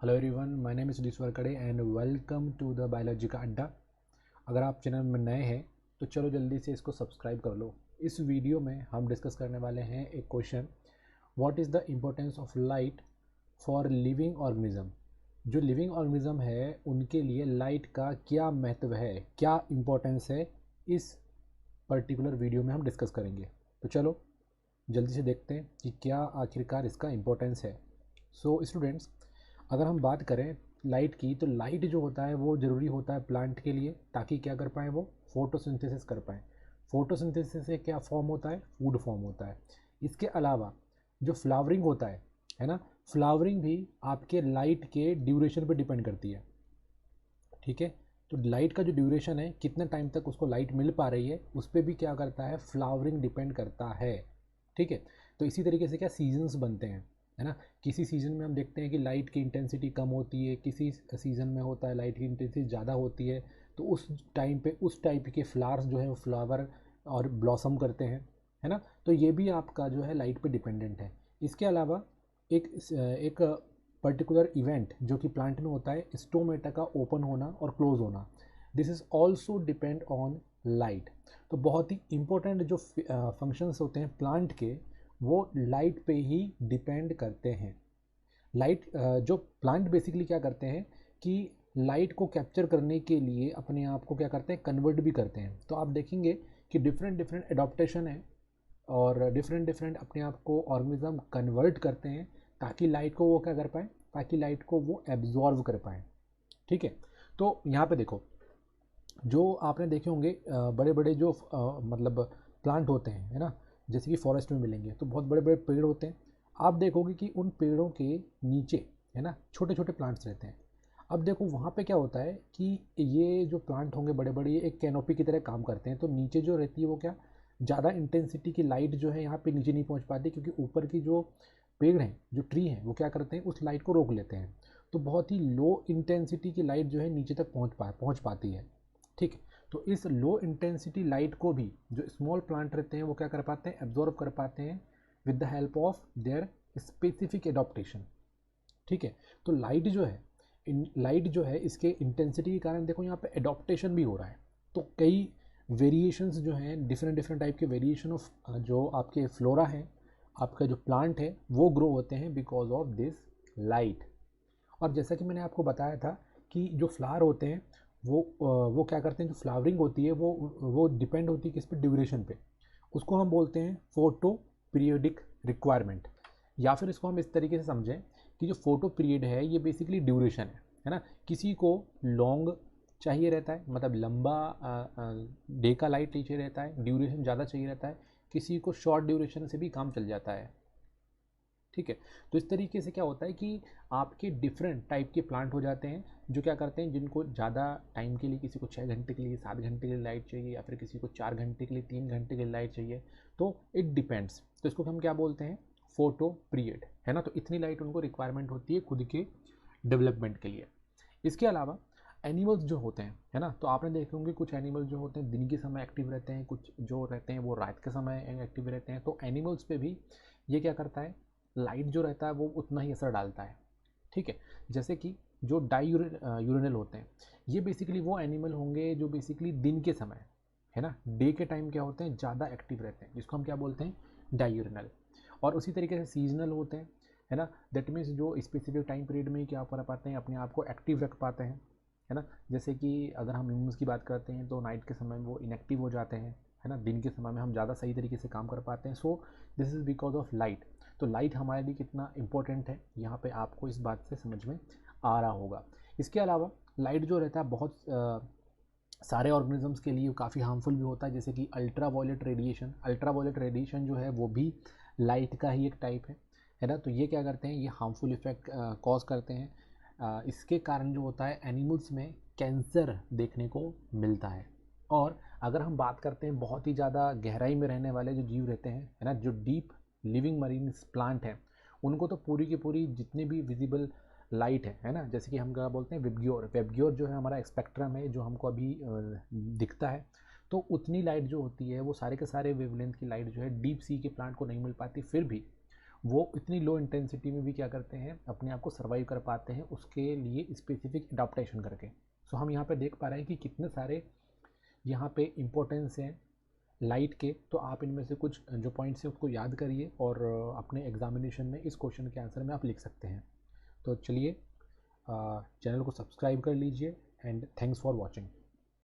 Hello everyone, my name is Sudish Varkade and welcome to the biology का अड्डा। अगर आप चैनल में नए हैं तो चलो जल्दी से इसको सब्सक्राइब कर लो। इस वीडियो में हम डिस्कस करने वाले हैं एक question, what is the importance of light for living organism. जो लिविंग ऑर्गेनिज्म है उनके लिए लाइट का क्या महत्व है, क्या इम्पोर्टेंस है, इस पर्टिकुलर वीडियो में हम डिस्कस करेंगे। तो चलो जल्दी से देखते हैं कि क्या आखिरकार इसका इम्पोर्टेंस है। सो स्टूडेंट्स, अगर हम बात करें लाइट की, तो लाइट जो होता है वो ज़रूरी होता है प्लांट के लिए, ताकि क्या कर पाएँ, वो फोटोसिंथेसिस कर पाएँ। फोटोसिंथेसिस से क्या फॉर्म होता है, फूड फॉर्म होता है। इसके अलावा जो फ्लावरिंग होता है ना, फ्लावरिंग भी आपके लाइट के ड्यूरेशन पे डिपेंड करती है। ठीक है, तो लाइट का जो ड्यूरेशन है, कितने टाइम तक उसको लाइट मिल पा रही है, उस पर भी क्या करता है, फ्लावरिंग डिपेंड करता है। ठीक है, तो इसी तरीके से क्या सीजन्स बनते हैं, है ना। किसी सीज़न में हम देखते हैं कि लाइट की इंटेंसिटी कम होती है, किसी सीज़न में होता है लाइट की इंटेंसिटी ज़्यादा होती है। तो उस टाइम पे उस टाइप के फ्लावर्स जो है वो फ्लावर और ब्लॉसम करते हैं, है ना। तो ये भी आपका जो है लाइट पे डिपेंडेंट है। इसके अलावा एक पर्टिकुलर इवेंट जो कि प्लांट में होता है, स्टोमेटा का ओपन होना और क्लोज होना, this is also depend on light. तो बहुत ही इंपॉर्टेंट जो फंक्शंस होते हैं प्लांट के, वो लाइट पे ही डिपेंड करते हैं। लाइट जो प्लांट बेसिकली क्या करते हैं कि लाइट को कैप्चर करने के लिए अपने आप को क्या करते हैं, कन्वर्ट भी करते हैं। तो आप देखेंगे कि डिफरेंट डिफरेंट एडॉप्टेशन है और डिफरेंट डिफरेंट अपने आप को ऑर्गेनिज्म कन्वर्ट करते हैं, ताकि लाइट को वो क्या कर पाएँ, ताकि लाइट को वो एब्जॉर्व कर पाएँ। ठीक है, तो यहाँ पे देखो, जो आपने देखे होंगे बड़े बड़े जो मतलब प्लांट होते हैं, है ना, जैसे कि फॉरेस्ट में मिलेंगे तो बहुत बड़े बड़े पेड़ होते हैं। आप देखोगे कि उन पेड़ों के नीचे, है ना, छोटे छोटे प्लांट्स रहते हैं। अब देखो वहाँ पे क्या होता है कि ये जो प्लांट होंगे बड़े बड़े, ये एक कैनोपी की तरह काम करते हैं। तो नीचे जो रहती है वो क्या, ज़्यादा इंटेंसिटी की लाइट जो है यहाँ पे नीचे नहीं पहुँच पाती, क्योंकि ऊपर की जो पेड़ हैं, जो ट्री हैं, वो क्या करते हैं, उस लाइट को रोक लेते हैं। तो बहुत ही लो इंटेंसिटी की लाइट जो है नीचे तक पहुँच पाती है। ठीक है, तो इस लो इंटेंसिटी लाइट को भी जो स्मॉल प्लांट रहते हैं वो क्या कर पाते हैं, एब्जॉर्व कर पाते हैं with the help of their specific adaptation. ठीक है, तो लाइट जो है इसके इंटेंसिटी के कारण देखो यहाँ पे एडॉप्टेशन भी हो रहा है। तो कई वेरिएशंस जो हैं, डिफरेंट डिफरेंट टाइप के वेरिएशन ऑफ जो आपके फ्लोरा है, आपका जो प्लांट है, वो ग्रो होते हैं बिकॉज ऑफ दिस लाइट। और जैसा कि मैंने आपको बताया था कि जो फ्लावर होते हैं वो क्या करते हैं, जो फ्लावरिंग होती है वो डिपेंड होती है किस पे, ड्यूरेशन पे। उसको हम बोलते हैं फोटो पीरियडिक रिक्वायरमेंट। या फिर इसको हम इस तरीके से समझें कि जो फोटो पीरियड है ये बेसिकली ड्यूरेशन है ना। किसी को लॉन्ग चाहिए रहता है, मतलब लंबा डे का लाइट चाहिए रहता है, ड्यूरेशन ज़्यादा चाहिए रहता है। किसी को शॉर्ट ड्यूरेशन से भी काम चल जाता है। ठीक है, तो इस तरीके से क्या होता है कि आपके डिफरेंट टाइप के प्लांट हो जाते हैं, जो क्या करते हैं, जिनको ज़्यादा टाइम के लिए, किसी को 6 घंटे के लिए, 7 घंटे के लिए लाइट चाहिए, या फिर किसी को 4 घंटे के लिए, 3 घंटे के लिए लाइट चाहिए। तो इट डिपेंड्स। तो इसको हम क्या बोलते हैं, फोटो पीरियड, है ना। तो इतनी लाइट उनको रिक्वायरमेंट होती है खुद के डेवलपमेंट के लिए। इसके अलावा एनिमल्स जो होते हैं, है ना, तो आपने देखे होंगे कुछ एनिमल जो होते हैं दिन के समय एक्टिव रहते हैं, कुछ जो रहते हैं वो रात के समय एक्टिव रहते हैं। तो एनिमल्स पे भी ये क्या करता है, लाइट जो रहता है वो उतना ही असर डालता है। ठीक है, जैसे कि जो यूरेनल होते हैं, ये बेसिकली वो एनिमल होंगे जो बेसिकली दिन के समय, है ना, डे के टाइम क्या होते हैं, ज़्यादा एक्टिव रहते हैं, जिसको हम क्या बोलते हैं, डायूरेनल। और उसी तरीके से सीजनल होते हैं, है ना, दैट मीन्स जो स्पेसिफिक टाइम पीरियड में क्या कर पाते हैं, अपने आप को एक्टिव रख पाते हैं, है ना। जैसे कि अगर हम ह्यूमन्स की बात करते हैं तो नाइट के समय वो इनएक्टिव हो जाते हैं, है ना। दिन के समय में हम ज़्यादा सही तरीके से काम कर पाते हैं। So this is because of light. तो लाइट हमारे लिए कितना इंपॉर्टेंट है, यहाँ पे आपको इस बात से समझ में आ रहा होगा। इसके अलावा लाइट जो रहता है बहुत सारे ऑर्गेनिजम्स के लिए काफ़ी हार्मफुल भी होता है, जैसे कि ultra violet radiation. Ultra violet radiation जो है वो भी लाइट का ही एक टाइप है ना। तो ये क्या करते हैं, ये हार्मफुल इफेक्ट कॉज करते हैं। इसके कारण जो होता है, एनिमल्स में कैंसर देखने को मिलता है। और अगर हम बात करते हैं बहुत ही ज़्यादा गहराई में रहने वाले जो जीव रहते हैं, है ना, जो डीप लिविंग मरीन प्लांट हैं, उनको तो पूरी की पूरी जितने भी विजिबल लाइट है ना, जैसे कि हम क्या बोलते हैं, वेबग्योर जो है हमारा स्पेक्ट्रम है जो हमको अभी दिखता है। तो उतनी लाइट जो होती है वो सारे के सारे वेवलेंथ की लाइट जो है डीप सी के प्लांट को नहीं मिल पाती। फिर भी वो इतनी लो इंटेंसिटी में भी क्या करते हैं, अपने आप को सर्वाइव कर पाते हैं, उसके लिए स्पेसिफिक अडाप्टेशन करके। सो हम यहाँ पे देख पा रहे हैं कि कितने सारे यहाँ पे इम्पोर्टेंस हैं लाइट के। तो आप इनमें से कुछ जो पॉइंट्स हैं उसको याद करिए और अपने एग्जामिनेशन में इस क्वेश्चन के आंसर में आप लिख सकते हैं। तो चलिए चैनल को सब्सक्राइब कर लीजिए एंड थैंक्स फॉर वॉचिंग।